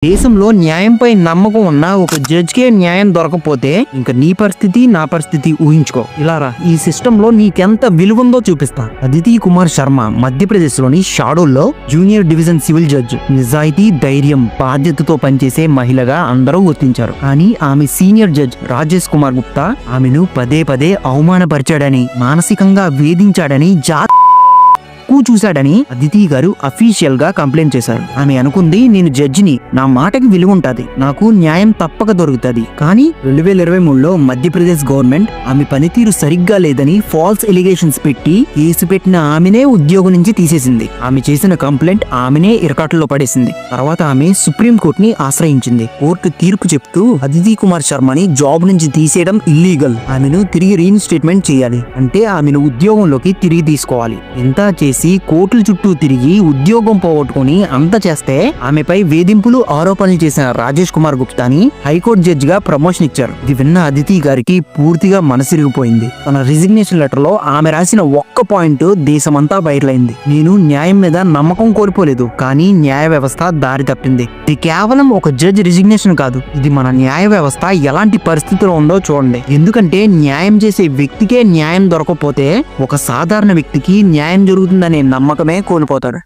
దేశంలో న్యాయంపై నమ్మకం ఉన్న ఒక జడ్జికే న్యాయం దొరకపోతే ఇంకా నీ పరిస్థితి నా పరిస్థితి ఊహించుకో. ఇలారా ఈ సిస్టమ్ లో నీకెంత విలువందో చూపిస్తా. అదితి కుమార్ శర్మ మధ్యప్రదేశ్ లోని షాడోల్లో జూనియర్ డివిజన్ సివిల్ జడ్జ్. నిజాయితీ, ధైర్యం, బాధ్యతతో పనిచేసే మహిళగా అందరూ గుర్తించారు. కానీ ఆమె సీనియర్ జడ్జ్ రాజేష్ కుమార్ గుప్తా ఆమెను పదే పదే అవమానపరిచాడని, మానసికంగా వేధించాడని, చూశాడని అదితి గారు అఫీషియల్ గా కంప్లైంట్ చేశారు. ఆమె అనుకుంది, నేను జడ్జిని, నా మాటకి విలువ ఉంటది, నాకు న్యాయం తప్పక దొరుకుతుంది. కానీ 2023లో మధ్యప్రదేశ్ గవర్నమెంట్ ఆమె పనితీరు సరిగ్గా లేదని ఫాల్స్ ఎలిగేషన్స్ పెట్టి కేసు పెట్టిన ఆమెనే ఉద్యోగం నుంచి తీసేసింది. ఆమె చేసిన కంప్లైంట్ ఆమెనే ఇరకాటల్లో పడేసింది. తర్వాత ఆమె సుప్రీం కోర్ట్ ని ఆశ్రయించింది. కోర్టు తీర్పు చెప్తూ అదితి కుమార్ శర్మని జాబ్ నుంచి తీసేయడం ఇల్లీగల్, ఆమెను తిరిగి రీఇన్స్టేట్మెంట్ చేయాలి, అంటే ఆమెను ఉద్యోగంలోకి తిరిగి తీసుకోవాలి. ఇంత చేసి కోర్టుల చుట్టూ తిరిగి ఉద్యోగం పోగొట్టుకుని అంత చేస్తే ఆమెపై వేధింపులు, ఆరోపణలు చేసిన రాజేష్ కుమార్ గుప్తాని హైకోర్టు జడ్జి గా ప్రమోషన్ ఇచ్చారు. ఇది విన్న అదితి గారికి పూర్తిగా మనసిరిగిపోయింది. తన రిజిగ్నేషన్ లెటర్ లో ఆమె రాసిన ఒక్క పాయింట్ దేశమంతా బయటలైంది. నేను న్యాయం మీద నమ్మకం కోల్పోలేదు, కానీ న్యాయ వ్యవస్థ దారి తప్పింది. ఇది కేవలం ఒక జడ్జి రిజిగ్నేషన్ కాదు, ఇది మన న్యాయ వ్యవస్థ ఎలాంటి పరిస్థితిలో ఉందో చూడండి. ఎందుకంటే న్యాయం చేసే వ్యక్తికే న్యాయం దొరకకపోతే ఒక సాధారణ వ్యక్తికి న్యాయం జరుగుతుందనే నమ్మకమే కోల్పోతాడు.